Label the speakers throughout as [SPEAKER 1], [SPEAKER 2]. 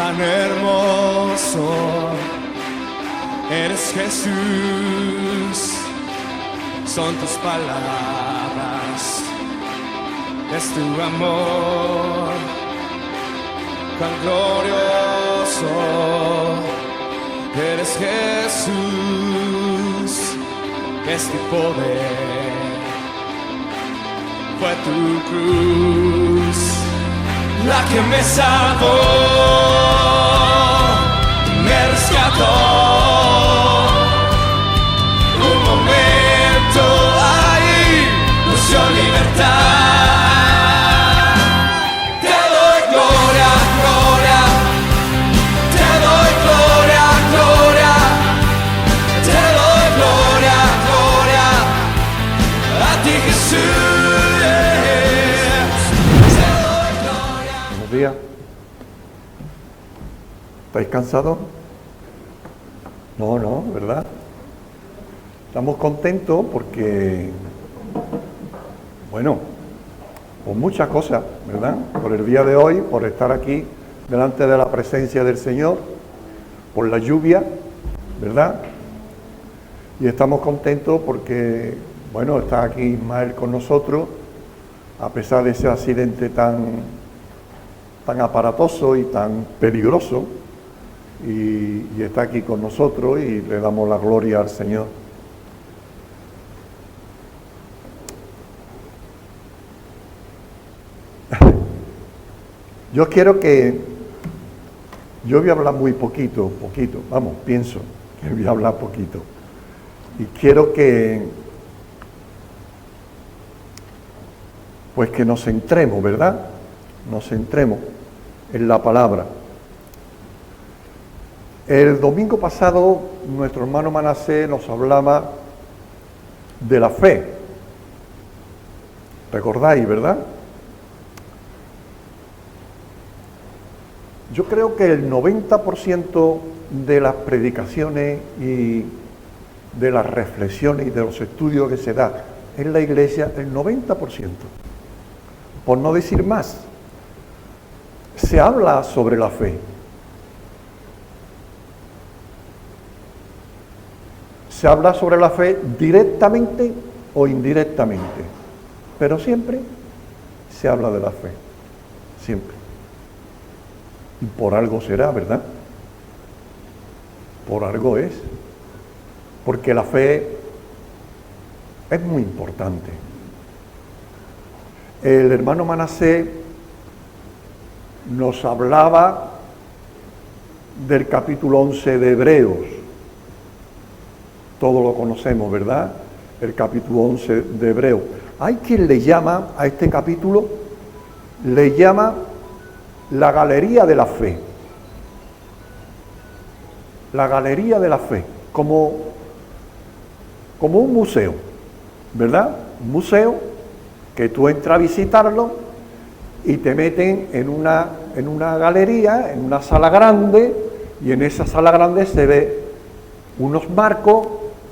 [SPEAKER 1] tan hermoso, eres Jesús, son tus palabras, es tu amor, tan glorioso, eres Jesús, es tu poder, fue tu cruz la que me salvó, me rescató. Un momento ahí nos dio libertad. Te doy gloria, gloria, te doy gloria, gloria, te doy gloria, gloria, a ti Jesús. Te doy gloria.
[SPEAKER 2] Buenos días. ¿Estáis cansados? No, ¿verdad? Estamos contentos porque, bueno, por muchas cosas, ¿verdad? Por el día de hoy, por estar aquí delante de la presencia del Señor, por la lluvia, ¿verdad? Y estamos contentos porque, bueno, está aquí Ismael con nosotros, a pesar de ese accidente tan aparatoso y tan peligroso, y está aquí con nosotros y le damos la gloria al Señor. Yo voy a hablar muy poquito, pienso que voy a hablar poquito. Y quiero que nos centremos, ¿verdad? Nos centremos en la palabra. El domingo pasado, nuestro hermano Manasés nos hablaba de la fe. ¿Recordáis, verdad? Yo creo que el 90% de las predicaciones y de las reflexiones y de los estudios que se da en la iglesia, el 90%, por no decir más, se habla sobre la fe. Se habla sobre la fe directamente o indirectamente, pero siempre se habla de la fe, siempre. Y por algo será, ¿verdad? Por algo es. Porque la fe es muy importante. El hermano Manasés nos hablaba del capítulo 11 de Hebreos. Todos lo conocemos, ¿verdad? El capítulo 11 de Hebreos. Hay quien le llama a este capítulo, le llama la galería de la fe. La galería de la fe, como un museo, ¿verdad? Un museo que tú entras a visitarlo y te meten en una galería, en una sala grande, y en esa sala grande se ve unos marcos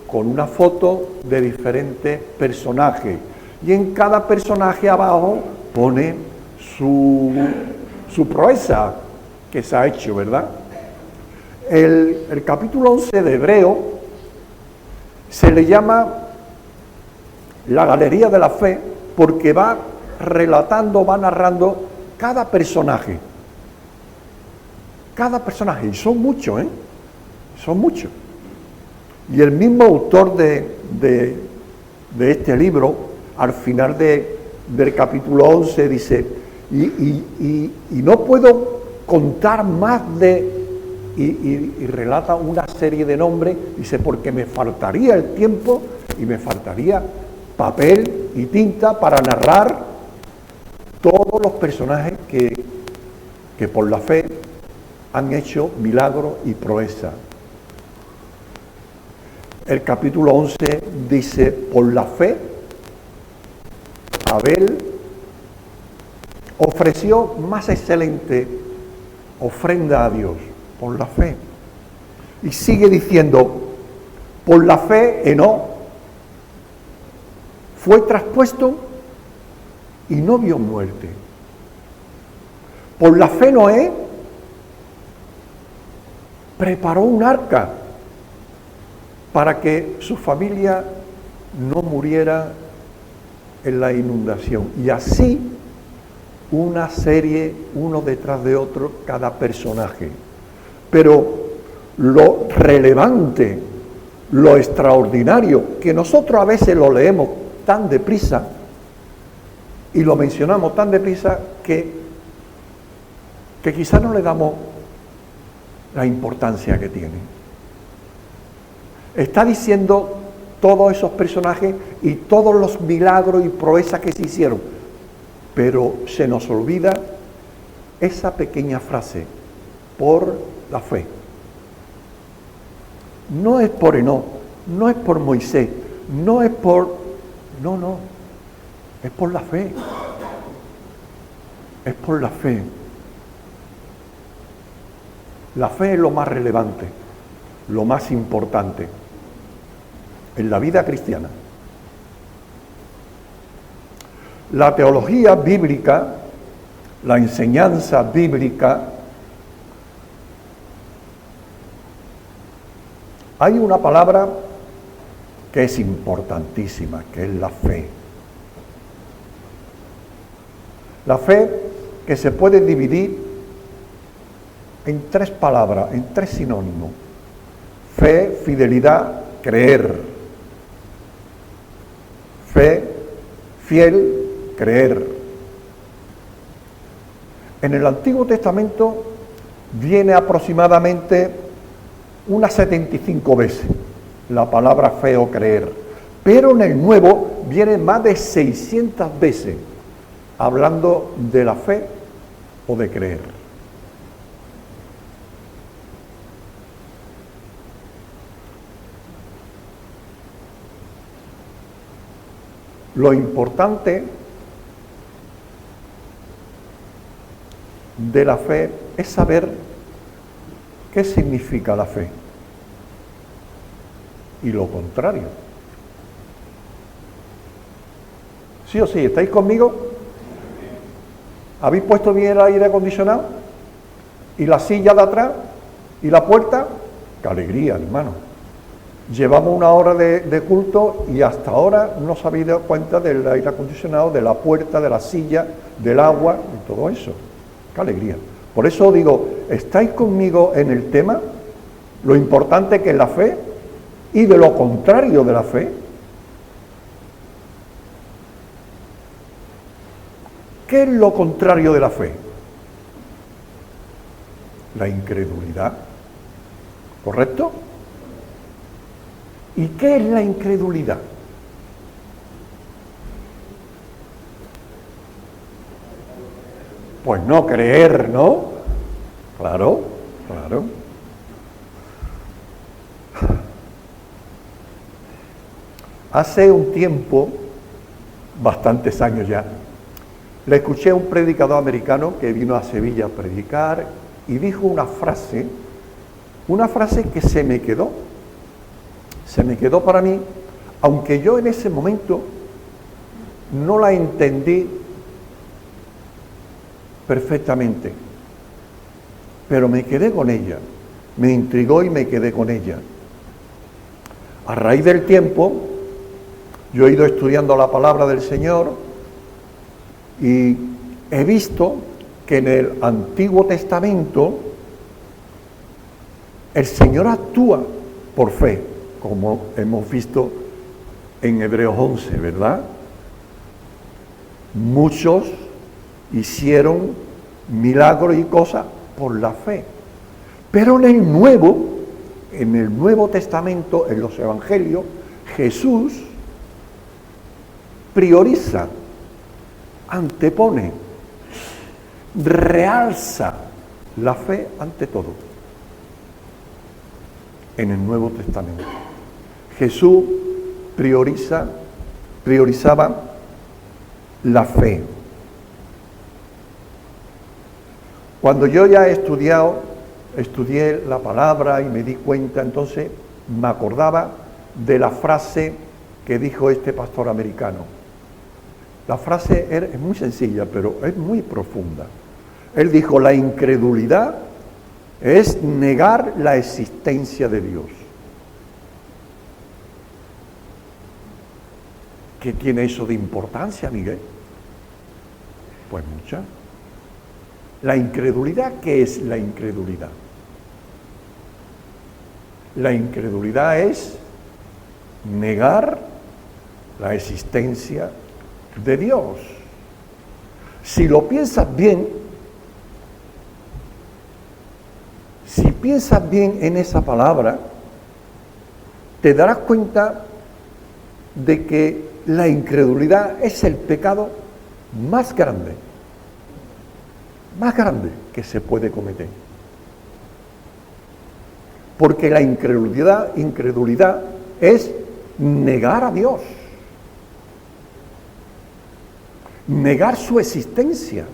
[SPEAKER 2] con una foto de diferentes personajes. Y en cada personaje abajo pone su proeza que se ha hecho, ¿verdad? El capítulo 11 de Hebreo se le llama la galería de la fe porque va narrando cada personaje. Cada personaje, y son muchos, son muchos. Y el mismo autor de este libro, al final del capítulo 11, dice, y no puedo contar más y relata una serie de nombres, dice, porque me faltaría el tiempo y me faltaría papel y tinta para narrar todos los personajes que por la fe han hecho milagros y proezas. El capítulo 11 dice, por la fe, Abel ofreció más excelente ofrenda a Dios, por la fe. Y sigue diciendo, por la fe Enoc fue traspuesto y no vio muerte. Por la fe Noé preparó un arca para que su familia no muriera en la inundación. Y así, una serie, uno detrás de otro, cada personaje. Pero lo relevante, lo extraordinario, que nosotros a veces lo leemos tan deprisa y lo mencionamos tan deprisa que quizás no le damos la importancia que tiene. Está diciendo todos esos personajes y todos los milagros y proezas que se hicieron, pero se nos olvida esa pequeña frase, por la fe. No es por Enoc, no es por Moisés, no es por... No, es por la fe. Es por la fe. La fe es lo más relevante, lo más importante en la vida cristiana. La teología bíblica, la enseñanza bíblica, hay una palabra que es importantísima, que es la fe. La fe que se puede dividir en tres palabras, en tres sinónimos. Fe, fidelidad, creer. Fe, fiel, creer. En el Antiguo Testamento viene aproximadamente unas 75 veces la palabra fe o creer, pero en el Nuevo viene más de 600 veces hablando de la fe o de creer. Lo importante de la fe es saber qué significa la fe y lo contrario. ¿Sí o sí? ¿Estáis conmigo? ¿Habéis puesto bien el aire acondicionado? ¿Y la silla de atrás? ¿Y la puerta? ¡Qué alegría, hermano! Llevamos una hora de culto y hasta ahora no os habéis dado cuenta del aire acondicionado, de la puerta, de la silla, del agua y todo eso. ¡Qué alegría! Por eso digo, ¿estáis conmigo en el tema? Lo importante que es la fe y de lo contrario de la fe. ¿Qué es lo contrario de la fe? La incredulidad. ¿Correcto? ¿Y qué es la incredulidad? Pues no creer, ¿no? Claro. Hace un tiempo, bastantes años ya, le escuché a un predicador americano que vino a Sevilla a predicar y dijo una frase que se me quedó para mí, aunque yo en ese momento no la entendí perfectamente, pero me quedé con ella, me intrigó y me quedé con ella. A raíz del tiempo, yo he ido estudiando la palabra del Señor y he visto que en el Antiguo Testamento el Señor actúa por fe, como hemos visto en Hebreos 11, ¿verdad? Muchos hicieron milagros y cosas por la fe. Pero en el Nuevo Testamento, en los Evangelios, Jesús prioriza, antepone, realza la fe ante todo. En el Nuevo Testamento Jesús priorizaba la fe. Cuando yo ya estudié la palabra y me di cuenta, entonces me acordaba de la frase que dijo este pastor americano. La frase es muy sencilla, pero es muy profunda. Él dijo, la incredulidad es negar la existencia de Dios. ¿Qué tiene eso de importancia, Miguel? Pues mucha. La incredulidad, ¿qué es la incredulidad? La incredulidad es negar la existencia de Dios. Si lo piensas bien, si piensas bien en esa palabra, te darás cuenta de que la incredulidad es el pecado más grande que se puede cometer. Porque la incredulidad es negar a Dios, negar su existencia.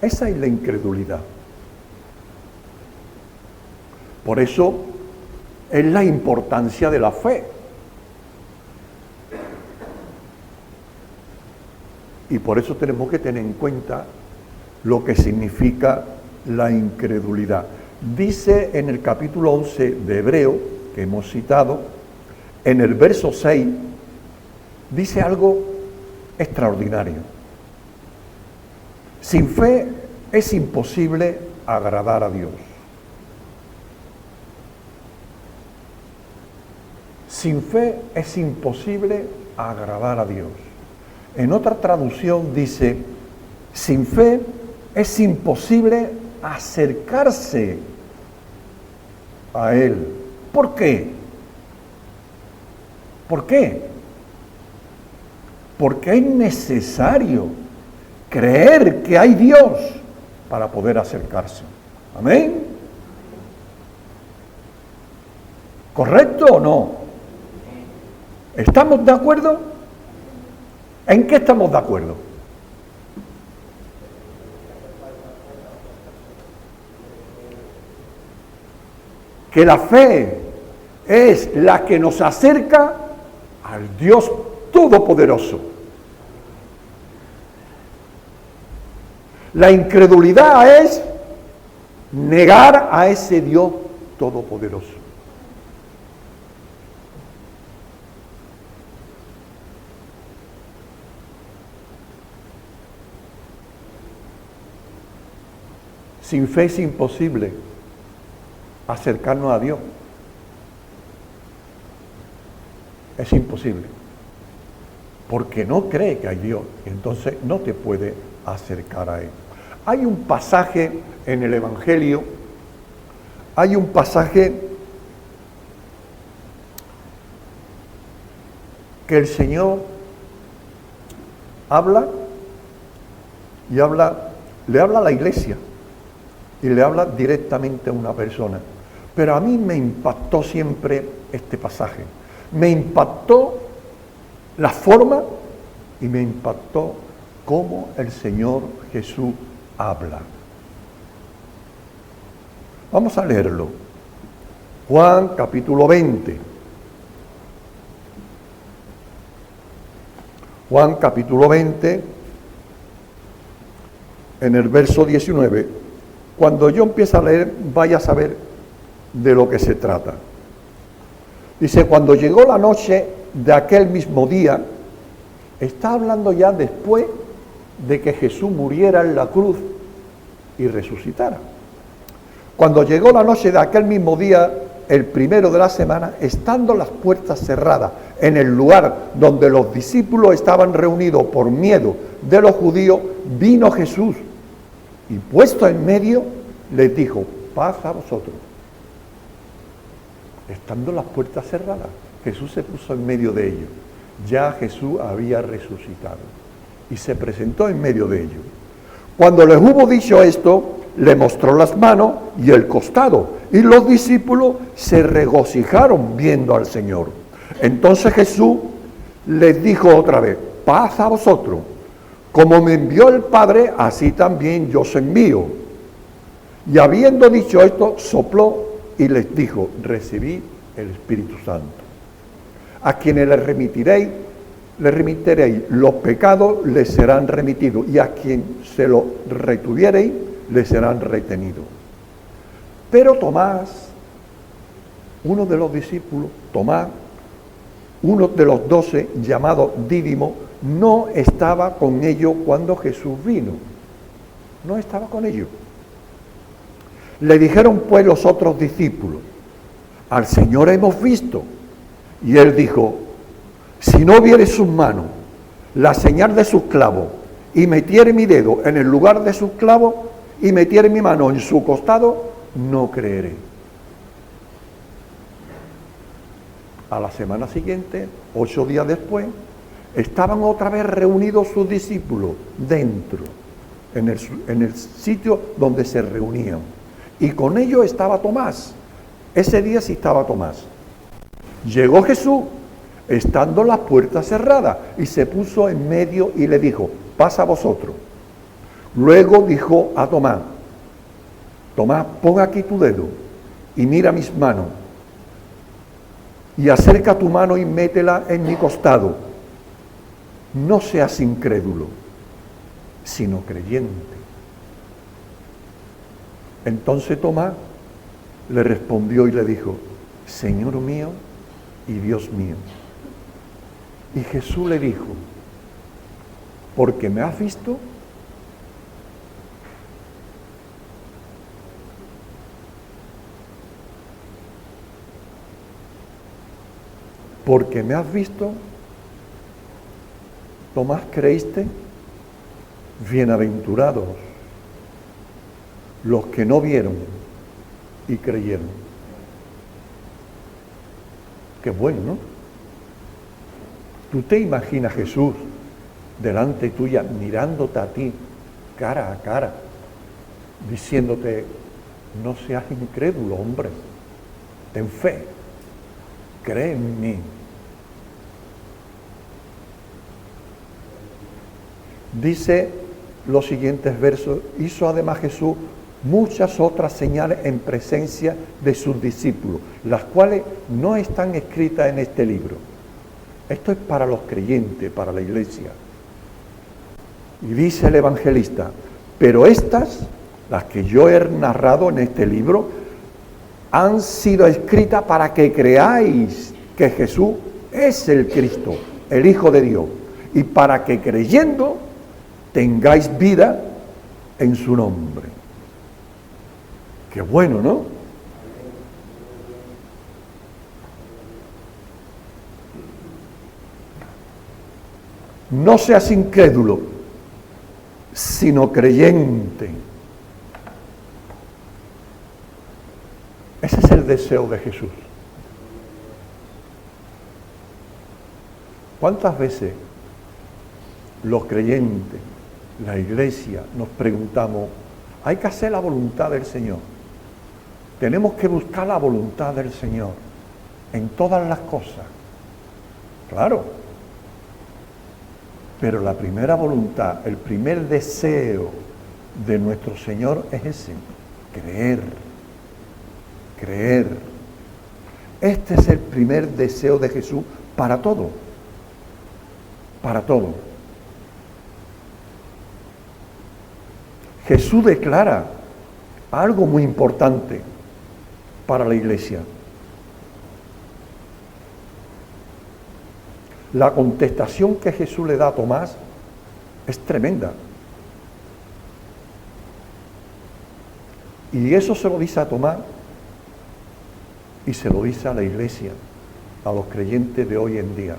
[SPEAKER 2] Esa es la incredulidad. Por eso es la importancia de la fe. Y por eso tenemos que tener en cuenta lo que significa la incredulidad. Dice en el capítulo 11 de Hebreo, que hemos citado, en el verso 6, dice algo extraordinario. Sin fe es imposible agradar a Dios. Sin fe es imposible agradar a Dios. En otra traducción dice, sin fe es imposible acercarse a Él. ¿Por qué? ¿Por qué? Porque es necesario creer que hay Dios para poder acercarse. ¿Amén? ¿Correcto o no? ¿Estamos de acuerdo? ¿En qué estamos de acuerdo? Que la fe es la que nos acerca al Dios Todopoderoso. La incredulidad es negar a ese Dios Todopoderoso. Sin fe es imposible acercarnos a Dios. Es imposible. Porque no cree que hay Dios. Entonces no te puede acercar a Él. Hay un pasaje en el Evangelio, hay un pasaje que el Señor habla y le habla a la iglesia. Y le habla directamente a una persona. Pero a mí me impactó siempre este pasaje. Me impactó la forma y me impactó cómo el Señor Jesús habla. Vamos a leerlo. Juan capítulo 20. Juan capítulo 20, en el verso 19. Cuando yo empiezo a leer, vaya a saber de lo que se trata. Dice, cuando llegó la noche de aquel mismo día, está hablando ya después de que Jesús muriera en la cruz y resucitara. Cuando llegó la noche de aquel mismo día, el primero de la semana, estando las puertas cerradas en el lugar donde los discípulos estaban reunidos por miedo de los judíos, vino Jesús y puesto en medio, les dijo, paz a vosotros. Estando las puertas cerradas, Jesús se puso en medio de ellos. Ya Jesús había resucitado y se presentó en medio de ellos. Cuando les hubo dicho esto, le mostró las manos y el costado, y los discípulos se regocijaron viendo al Señor. Entonces Jesús les dijo otra vez, paz a vosotros. Como me envió el Padre, así también yo os envío. Y habiendo dicho esto, sopló y les dijo, recibid el Espíritu Santo. A quienes les remitiréis los pecados, les serán remitidos. Y a quien se los retuviereis, le serán retenidos. Pero Tomás, uno de los discípulos, Tomás, uno de los 12, llamado Dídimo, no estaba con ellos cuando Jesús vino. No estaba con ellos. Le dijeron pues los otros discípulos: al Señor hemos visto. Y él dijo: si no viere sus manos, la señal de sus clavos, y metiere mi dedo en el lugar de sus clavos, y metiere mi mano en su costado, no creeré. A la semana siguiente, 8 días después, estaban otra vez reunidos sus discípulos dentro, en el sitio donde se reunían. Y con ellos estaba Tomás. Ese día sí estaba Tomás. Llegó Jesús, estando las puertas cerradas, y se puso en medio y le dijo: pasa vosotros. Luego dijo a Tomás: Tomás, pon aquí tu dedo y mira mis manos, y acerca tu mano y métela en mi costado. No seas incrédulo, sino creyente. Entonces Tomás le respondió y le dijo: Señor mío y Dios mío. Y Jesús le dijo: porque me has visto, porque me has visto, Tomás, creíste. Bienaventurados los que no vieron y creyeron. Qué bueno, ¿no? Tú te imaginas Jesús delante tuya, mirándote a ti, cara a cara, diciéndote: no seas incrédulo, hombre, ten fe, cree en mí. Dice los siguientes versos: hizo además Jesús muchas otras señales en presencia de sus discípulos, las cuales no están escritas en este libro. Esto es para los creyentes, para la iglesia. Y dice el evangelista: pero estas, las que yo he narrado en este libro, han sido escritas para que creáis que Jesús es el Cristo, el Hijo de Dios, y para que creyendo tengáis vida en su nombre. Qué bueno, ¿no? No seas incrédulo, sino creyente. Ese es el deseo de Jesús. ¿Cuántas veces los creyentes, la iglesia, nos preguntamos: hay que hacer la voluntad del Señor? Tenemos que buscar la voluntad del Señor en todas las cosas. Claro. Pero la primera voluntad, el primer deseo de nuestro Señor es ese: creer. Creer. Este es el primer deseo de Jesús para todo. Para todo. Jesús declara algo muy importante para la iglesia. La contestación que Jesús le da a Tomás es tremenda. Y eso se lo dice a Tomás y se lo dice a la iglesia, a los creyentes de hoy en día.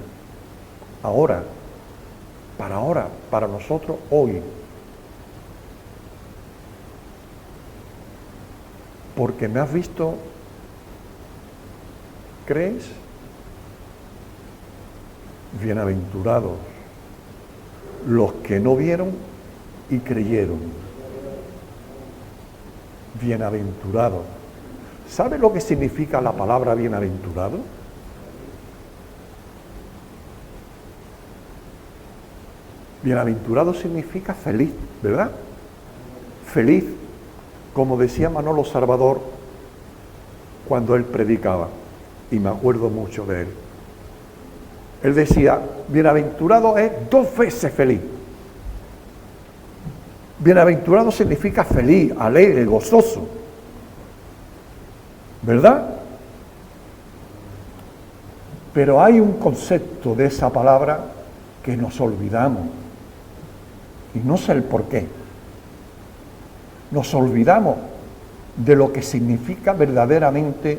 [SPEAKER 2] Ahora, para nosotros hoy. Porque me has visto, ¿crees? Bienaventurados los que no vieron y creyeron. Bienaventurado. ¿Sabe lo que significa la palabra bienaventurado? Bienaventurado significa feliz, ¿verdad? Feliz, como decía Manolo Salvador cuando él predicaba, y me acuerdo mucho de él. Él decía: bienaventurado es 2 veces feliz. Bienaventurado significa feliz, alegre, gozoso. ¿Verdad? Pero hay un concepto de esa palabra que nos olvidamos. Y no sé el por qué. Nos olvidamos de lo que significa verdaderamente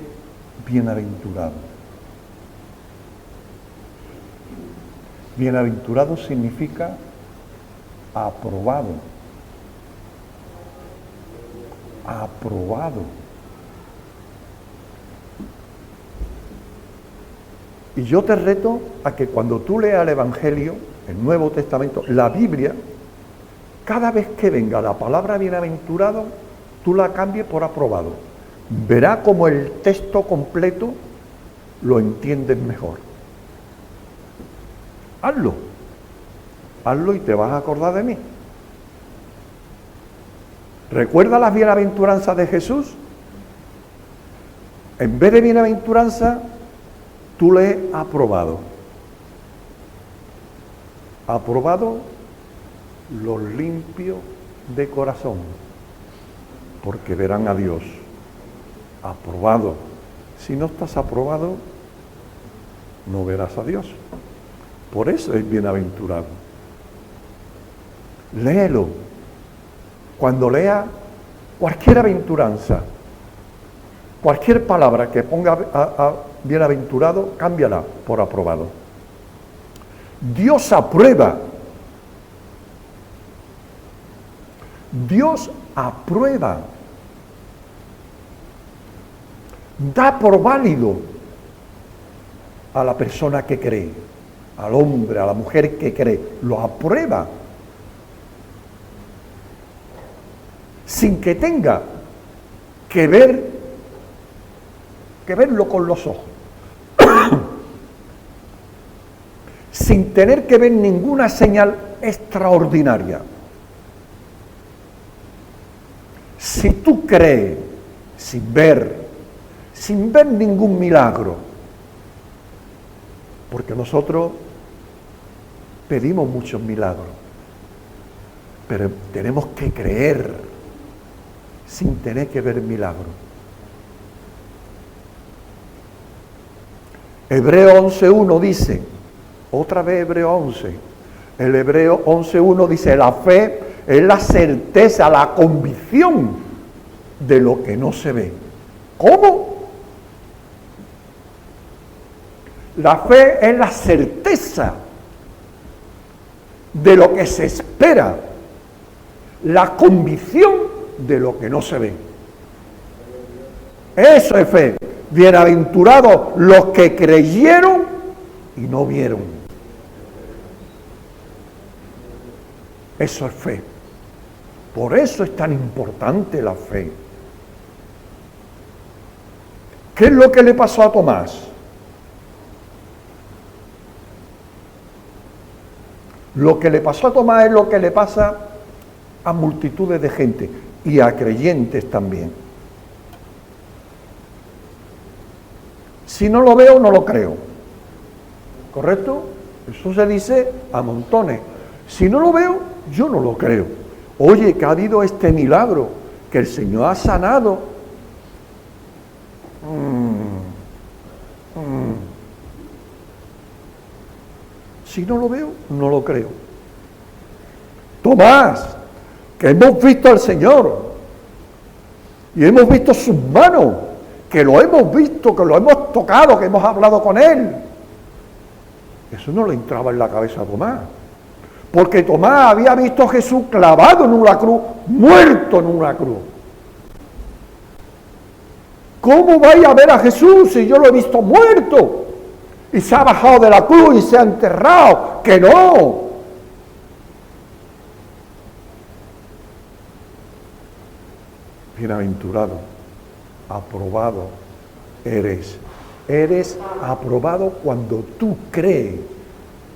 [SPEAKER 2] bienaventurado. Bienaventurado significa aprobado. Aprobado. Y yo te reto a que cuando tú leas el Evangelio, el Nuevo Testamento, la Biblia, cada vez que venga la palabra bienaventurado, tú la cambies por aprobado. Verá como el texto completo lo entiendes mejor. Hazlo. Hazlo y te vas a acordar de mí. ¿Recuerda las bienaventuranzas de Jesús? En vez de bienaventuranza, tú lees aprobado. Aprobado los limpios de corazón, porque verán a Dios. Aprobado. Si no estás aprobado, no verás a Dios. Por eso es bienaventurado. Léelo. Cuando lea cualquier aventuranza, cualquier palabra que ponga a bienaventurado, cámbiala por aprobado. Dios aprueba. Dios aprueba. Da por válido a la persona que cree, al hombre, a la mujer que cree, lo aprueba. Sin que tenga que verlo con los ojos. Sin tener que ver ninguna señal extraordinaria. Si tú crees sin ver ningún milagro, porque nosotros pedimos muchos milagros, pero tenemos que creer sin tener que ver milagros. Hebreo 11.1 dice, otra vez Hebreo 11, el Hebreo 11.1 dice, la fe es la certeza, la convicción de lo que no se ve. ¿Cómo? La fe es la certeza de lo que se espera, la convicción de lo que no se ve. Eso es fe. Bienaventurados los que creyeron y no vieron. Eso es fe. Por eso es tan importante la fe. ¿Qué es lo que le pasó a Tomás? Lo que le pasó a Tomás es lo que le pasa a multitudes de gente y a creyentes también. Si no lo veo, no lo creo. ¿Correcto? Eso se dice a montones. Si no lo veo, yo no lo creo. Oye, que ha habido este milagro, que el Señor ha sanado. Si no lo veo, no lo creo. Tomás, que hemos visto al Señor y hemos visto sus manos, que lo hemos visto, que lo hemos tocado, que hemos hablado con Él. Eso no le entraba en la cabeza a Tomás, porque Tomás había visto a Jesús clavado en una cruz, muerto en una cruz. ¿Cómo vais a ver a Jesús si yo lo he visto muerto? Y se ha bajado de la cruz y se ha enterrado. ¡Que no! Bienaventurado, aprobado eres. Eres aprobado cuando tú crees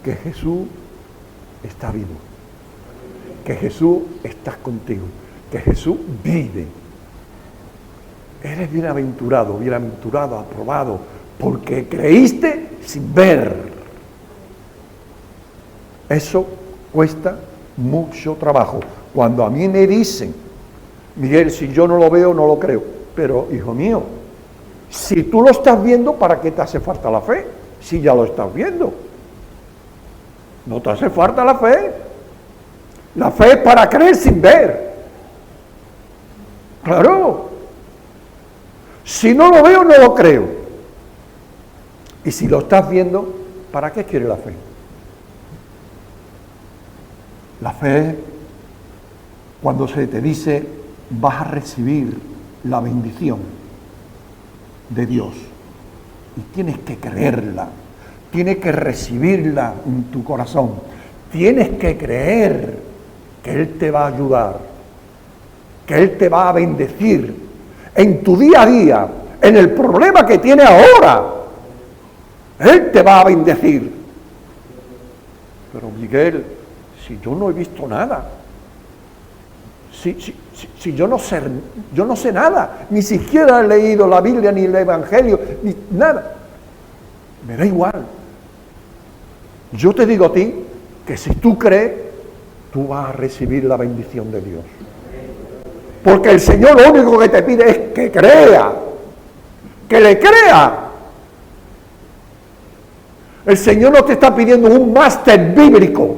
[SPEAKER 2] que Jesús está vivo, que Jesús está contigo, que Jesús vive. Eres bienaventurado, bienaventurado, aprobado, porque creíste sin ver. Eso cuesta mucho trabajo. Cuando a mí me dicen, Miguel, si yo no lo veo, no lo creo. Pero, hijo mío, si tú lo estás viendo, ¿para qué te hace falta la fe? Si ya lo estás viendo. No te hace falta la fe. La fe es para creer sin ver. Claro. Si no lo veo, no lo creo. Y si lo estás viendo, ¿para qué quiere la fe? La fe, cuando se te dice, vas a recibir la bendición de Dios. Y tienes que creerla. Tienes que recibirla en tu corazón. Tienes que creer que Él te va a ayudar. Que Él te va a bendecir en tu día a día, en el problema que tienes ahora. Él te va a bendecir. Pero Miguel, si yo no he visto nada, si yo no sé nada, ni siquiera he leído la Biblia, ni el Evangelio, ni nada, me da igual. Yo te digo a ti que si tú crees, tú vas a recibir la bendición de Dios. Porque el Señor lo único que te pide es que crea, que le crea. El Señor no te está pidiendo un máster bíblico.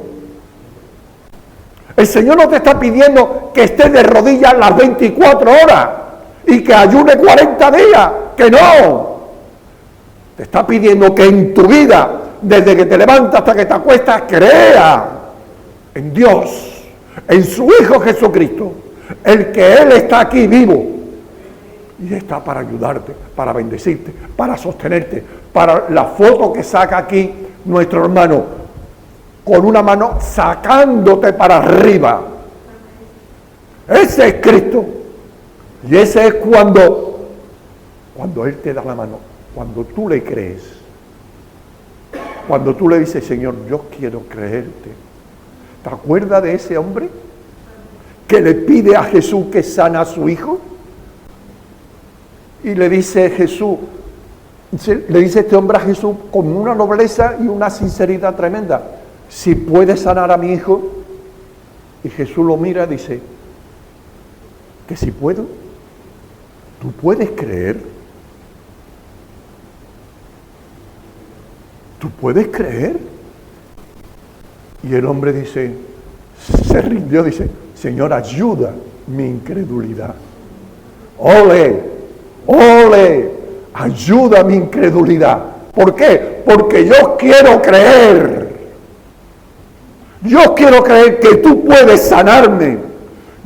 [SPEAKER 2] El Señor no te está pidiendo que estés de rodillas las 24 horas y que ayune 40 días, que no. Te está pidiendo que en tu vida, desde que te levantas hasta que te acuestas, crea en Dios, en su Hijo Jesucristo, el que Él está aquí vivo y está para ayudarte, para bendecirte, para sostenerte, para la foto que saca aquí nuestro hermano, con una mano sacándote para arriba. Ese es Cristo. Y ese es cuando Él te da la mano, cuando tú le crees, cuando tú le dices, Señor, yo quiero creerte. ¿Te acuerdas de ese hombre que le pide a Jesús que sana a su hijo? Y le dice Jesús, le dice este hombre a Jesús con una nobleza y una sinceridad tremenda, si puedes sanar a mi hijo. Y Jesús lo mira y dice, que si puedo. ¿Tú puedes creer? ¿Tú puedes creer? Y el hombre dice, se rindió, dice, Señor, ayuda mi incredulidad. ¡Ole! ¡Ole! Ayuda mi incredulidad. ¿Por qué? Porque yo quiero creer. Yo quiero creer que tú puedes sanarme.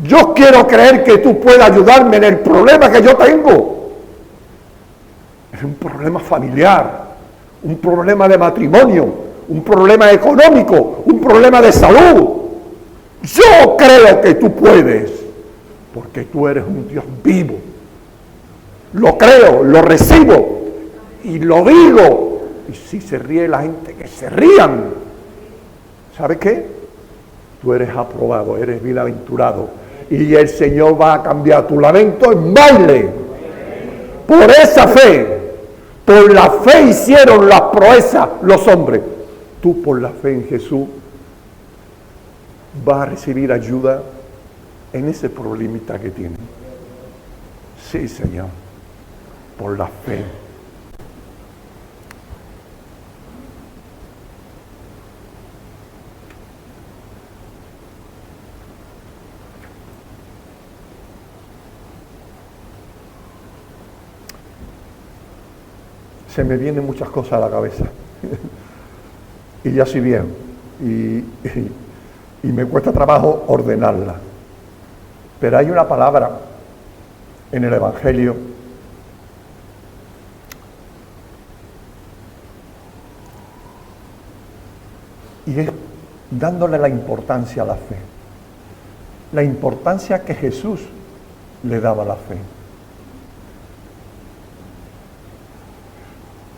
[SPEAKER 2] Yo quiero creer que tú puedes ayudarme en el problema que yo tengo. Es un problema familiar, un problema de matrimonio, un problema económico, un problema de salud. Yo creo que tú puedes, porque tú eres un Dios vivo. Lo creo, lo recibo y lo digo. Y si se ríe la gente, que se rían. ¿Sabes qué? Tú eres aprobado, eres bienaventurado. Y el Señor va a cambiar tu lamento en baile. Por esa fe, por la fe hicieron las proezas los hombres. Tú por la fe en Jesús vas a recibir ayuda en ese problemita que tienes. Sí, Señor, por la fe. Se me vienen muchas cosas a la cabeza y ya estoy bien y me cuesta trabajo ordenarla, pero hay una palabra en el Evangelio y es dándole la importancia a la fe, la importancia que Jesús le daba a la fe.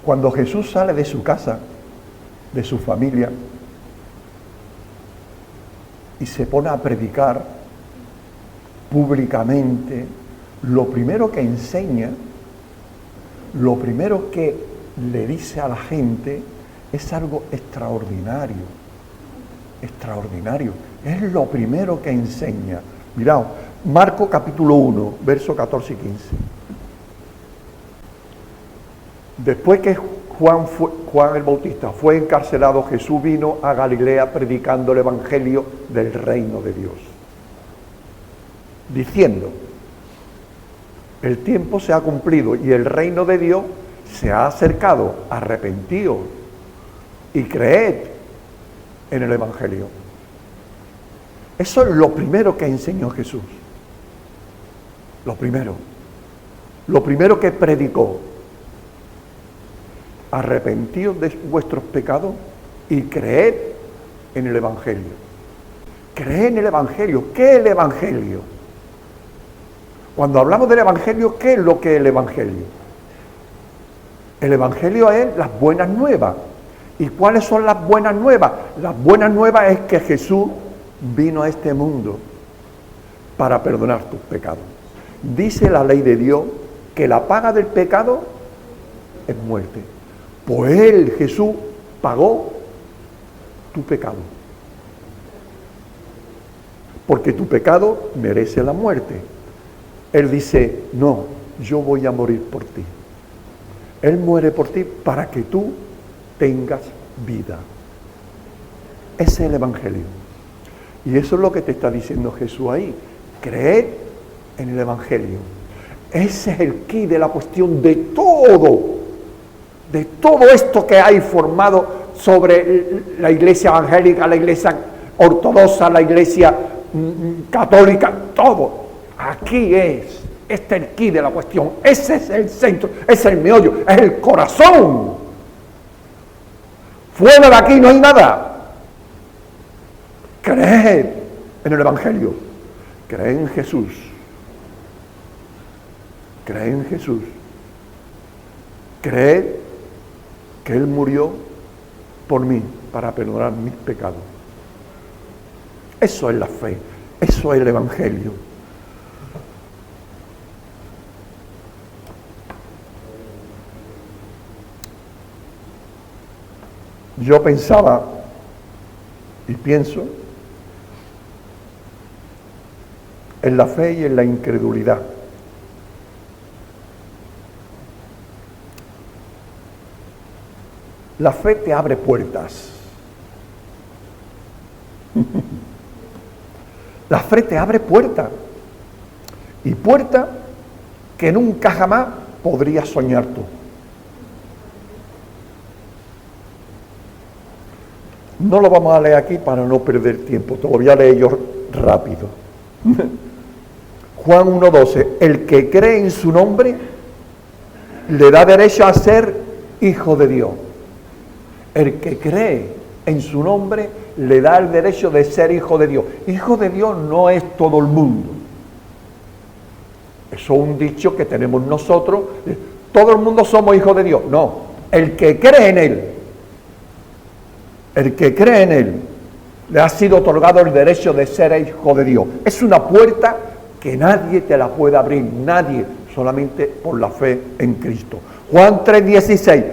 [SPEAKER 2] Cuando Jesús sale de su casa, de su familia, y se pone a predicar públicamente, lo primero que enseña, lo primero que le dice a la gente es algo extraordinario, extraordinario. Es lo primero que enseña. Mirad, Marcos capítulo 1, versos 14 y 15. Después que Juan el Bautista fue encarcelado, Jesús vino a Galilea predicando el evangelio del reino de Dios, diciendo: el tiempo se ha cumplido y el reino de Dios se ha acercado, arrepentíos y creed en el evangelio. Eso es lo primero que enseñó Jesús. Lo primero que predicó: arrepentíos de vuestros pecados y creed en el evangelio. Creed en el evangelio. ¿Qué es el evangelio? Cuando hablamos del evangelio, ¿qué es lo que es el evangelio? El evangelio es las buenas nuevas. ¿Y cuáles son las buenas nuevas? Las buenas nuevas es que Jesús vino a este mundo para perdonar tus pecados. Dice la ley de Dios que la paga del pecado es muerte. Pues Él, Jesús, pagó tu pecado. Porque tu pecado merece la muerte. Él dice: no, yo voy a morir por ti. Él muere por ti para que tú tengas vida. Ese es el evangelio. Y eso es lo que te está diciendo Jesús ahí. Creed en el evangelio. Ese es el quid de la cuestión de todo esto que hay formado sobre la iglesia evangélica, la iglesia ortodoxa, la iglesia católica, todo. Aquí es el quid de la cuestión. Ese es el centro, es el meollo, es el corazón. Fuera de aquí no hay nada. Creed en el evangelio. Creed en Jesús. Creed en Jesús. Creed que Él murió por mí para perdonar mis pecados. Eso es la fe. Eso es el evangelio. Yo pensaba y pienso en la fe y en la incredulidad. La fe te abre puertas. La fe te abre puertas. Y puertas que nunca jamás podrías soñar tú. No lo vamos a leer aquí para no perder tiempo. Te lo voy a leer yo rápido. Juan 1:12. El que cree en su nombre le da derecho a ser hijo de Dios. El que cree en su nombre le da el derecho de ser hijo de Dios. Hijo de Dios no es todo el mundo. Eso es un dicho que tenemos nosotros. Todo el mundo somos hijos de Dios. No, el que cree en Él. El que cree en Él le ha sido otorgado el derecho de ser hijo de Dios. Es una puerta que nadie te la puede abrir, nadie, solamente por la fe en Cristo. Juan 3:16,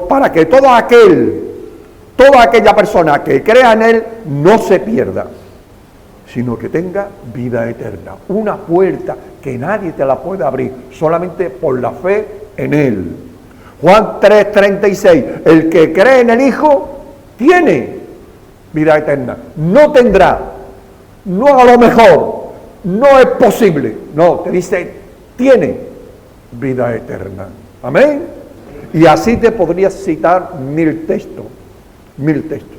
[SPEAKER 2] para que toda aquella persona que crea en Él no se pierda, sino que tenga vida eterna. Una puerta que nadie te la puede abrir, solamente por la fe en Él. Juan 3:36, el que cree en el Hijo tiene vida eterna. No tendrá, no a lo mejor, no es posible. No, te dice, tiene vida eterna. Amén. Y así te podrías citar 1000 textos. 1000 textos.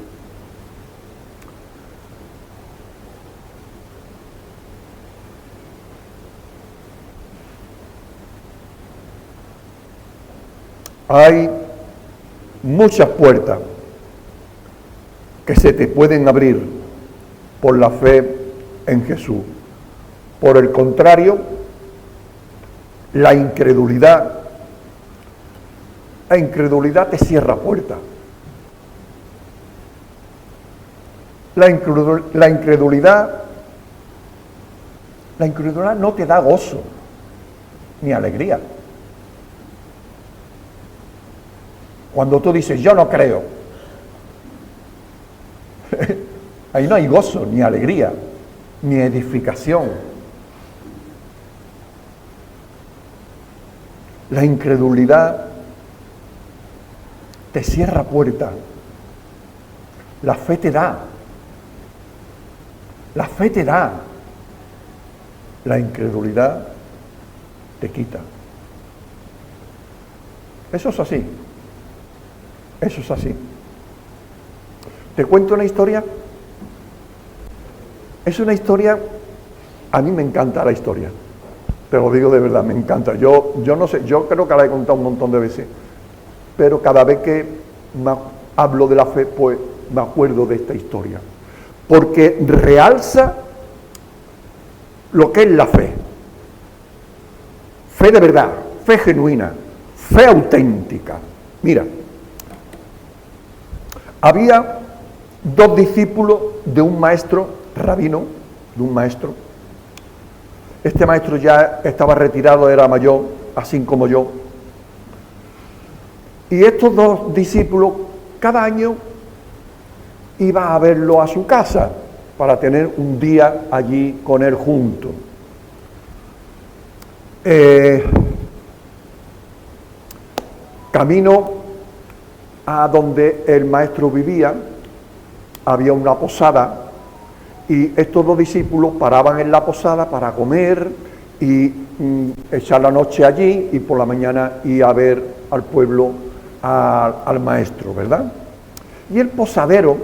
[SPEAKER 2] Hay muchas puertas que se te pueden abrir por la fe en Jesús. Por el contrario, la incredulidad te cierra puertas. La incredulidad no te da gozo ni alegría. Cuando tú dices, yo no creo, Ahí no hay gozo, ni alegría, ni edificación. La incredulidad te cierra puertas. La fe te da. La fe te da. La incredulidad te quita. Eso es así. Eso es así. ¿Te cuento una historia? Es una historia, a mí me encanta la historia. Te lo digo de verdad, me encanta. Yo no sé, yo creo que la he contado un montón de veces. Pero cada vez que hablo de la fe, pues me acuerdo de esta historia. Porque realza lo que es la fe. Fe de verdad, fe genuina, fe auténtica. Mira, había 2 discípulos de un maestro, rabino, de un maestro. Este maestro ya estaba retirado, era mayor, así como yo. Y estos 2 discípulos, cada año, iba a verlo a su casa para tener un día allí con él juntos. Camino a donde el maestro vivía, había una posada y estos 2 discípulos paraban en la posada para comer y echar la noche allí y por la mañana ir a ver al pueblo, al maestro, ¿verdad? Y el posadero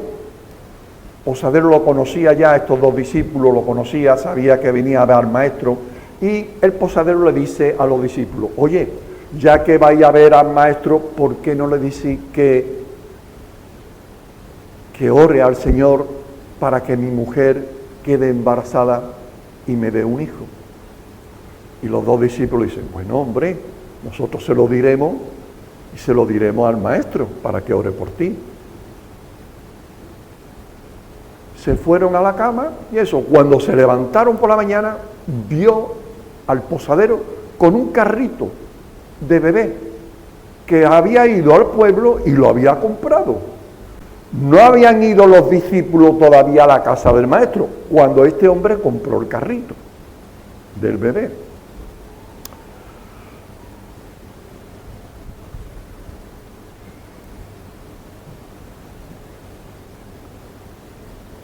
[SPEAKER 2] lo conocía ya, estos 2 discípulos lo conocía, sabía que venía a ver al maestro, y el posadero le dice a los discípulos: oye, ya que vais a ver al maestro, ¿por qué no le decís que ore al Señor para que mi mujer quede embarazada y me dé un hijo? Y los 2 discípulos dicen: bueno, hombre, nosotros se lo diremos y se lo diremos al maestro para que ore por ti. Se fueron a la cama y eso, cuando se levantaron por la mañana, vio al posadero con un carrito de bebé que había ido al pueblo y lo había comprado. No habían ido los discípulos todavía a la casa del maestro cuando este hombre compró el carrito del bebé.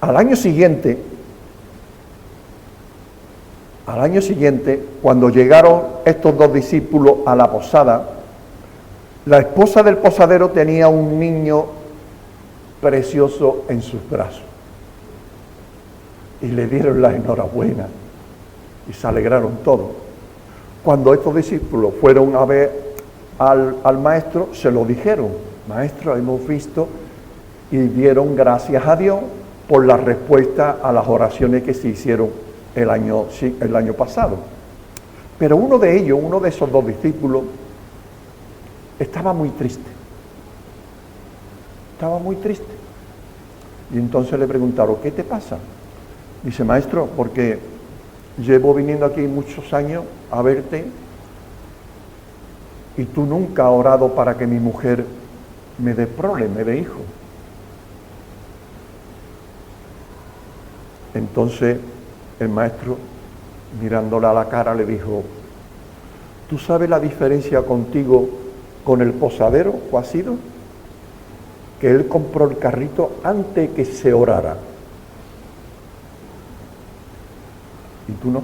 [SPEAKER 2] Al año siguiente, cuando llegaron estos 2 discípulos a la posada, la esposa del posadero tenía un niño precioso en sus brazos. Y le dieron la enhorabuena y se alegraron todos. Cuando estos discípulos fueron a ver al maestro, se lo dijeron: maestro, hemos visto, y dieron gracias a Dios por la respuesta a las oraciones que se hicieron el año pasado. Pero uno de ellos, uno de esos 2 discípulos, estaba muy triste. Estaba muy triste. Y entonces le preguntaron: ¿qué te pasa? Dice: maestro, porque llevo viniendo aquí muchos años a verte y tú nunca has orado para que mi mujer me dé prole, me dé hijo. Entonces el maestro, mirándola a la cara, le dijo: ¿tú sabes la diferencia contigo con el posadero? ¿Cuál ha sido? Que él compró el carrito antes que se orara. Y tú no.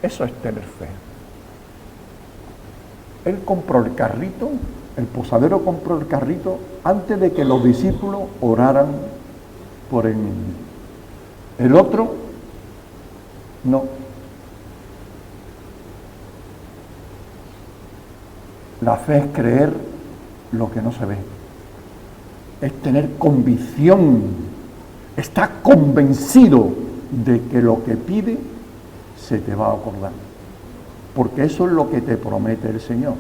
[SPEAKER 2] Eso es tener fe. Él compró el carrito, el posadero compró el carrito antes de que los discípulos oraran por el niño. El otro, no. La fe es creer lo que no se ve. Es tener convicción. Está convencido de que lo que pide se te va a acordar. Porque eso es lo que te promete el Señor.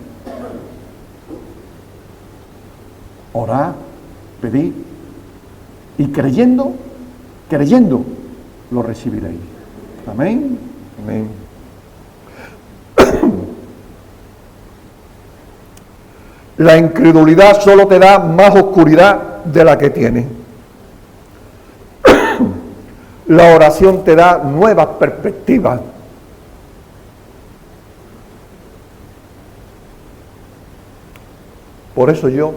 [SPEAKER 2] Orad, pedid, y creyendo, lo recibiréis. Amén. Amén. La incredulidad solo te da más oscuridad de la que tienes. La oración te da nuevas perspectivas. Por eso yo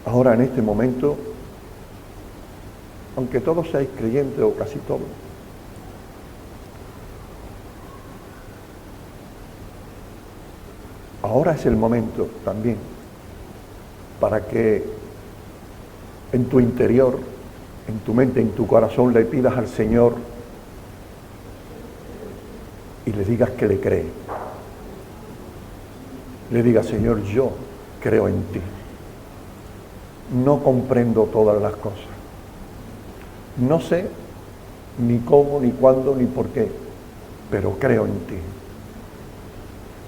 [SPEAKER 2] ahora en este momento, aunque todos seáis creyentes o casi todos, ahora es el momento también para que en tu interior, en tu mente, en tu corazón le pidas al Señor y le digas que le cree. Le digas, Señor, yo creo en ti. No comprendo todas las cosas. No sé ni cómo, ni cuándo, ni por qué, pero creo en ti.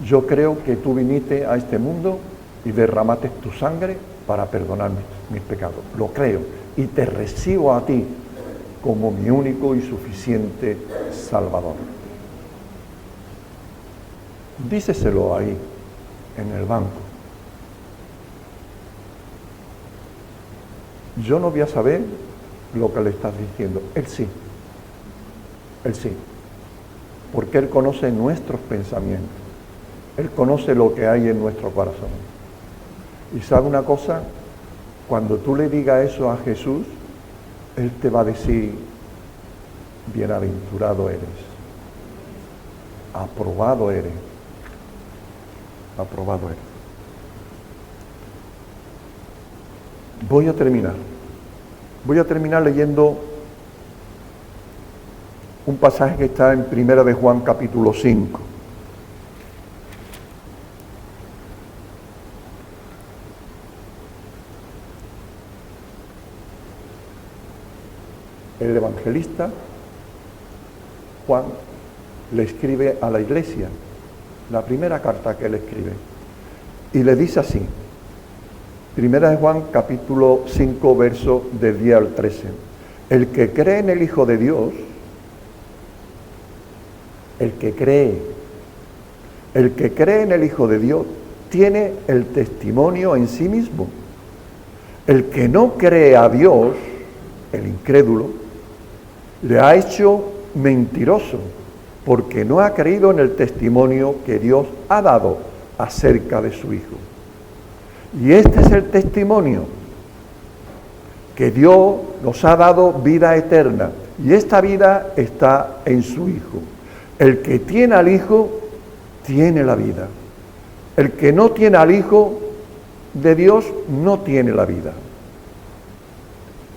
[SPEAKER 2] Yo creo que tú viniste a este mundo y derramaste tu sangre para perdonar mis pecados. Lo creo y te recibo a ti como mi único y suficiente Salvador. Díceselo ahí, en el banco. Yo no voy a saber lo que le estás diciendo. Él sí. Él sí. Porque Él conoce nuestros pensamientos. Él conoce lo que hay en nuestro corazón. Y sabe una cosa, cuando tú le digas eso a Jesús, Él te va a decir, bienaventurado eres, aprobado eres, aprobado eres. Voy a terminar leyendo un pasaje que está en 1 de Juan capítulo 5. El evangelista Juan le escribe a la iglesia, la primera carta que él escribe, y le dice así, 1 de Juan capítulo 5, verso del 10 al 13, el que cree en el Hijo de Dios, el que cree en el Hijo de Dios, tiene el testimonio en sí mismo. El que no cree a Dios, el incrédulo, le ha hecho mentiroso, porque no ha creído en el testimonio que Dios ha dado acerca de su Hijo. Y este es el testimonio, que Dios nos ha dado vida eterna, y esta vida está en su Hijo. El que tiene al Hijo, tiene la vida. El que no tiene al Hijo de Dios, no tiene la vida.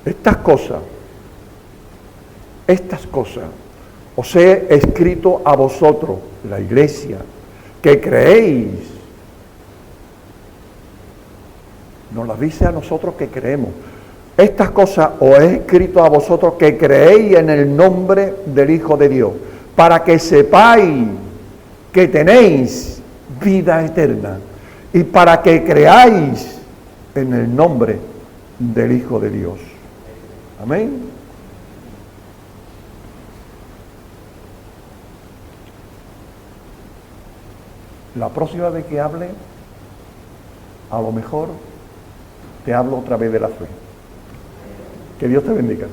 [SPEAKER 2] Estas cosas os he escrito a vosotros, la iglesia, que creéis. Nos las dice a nosotros que creemos. Estas cosas os he escrito a vosotros que creéis en el nombre del Hijo de Dios, para que sepáis que tenéis vida eterna y para que creáis en el nombre del Hijo de Dios. Amén. La próxima vez que hable, a lo mejor te hablo otra vez de la fe. Que Dios te bendiga.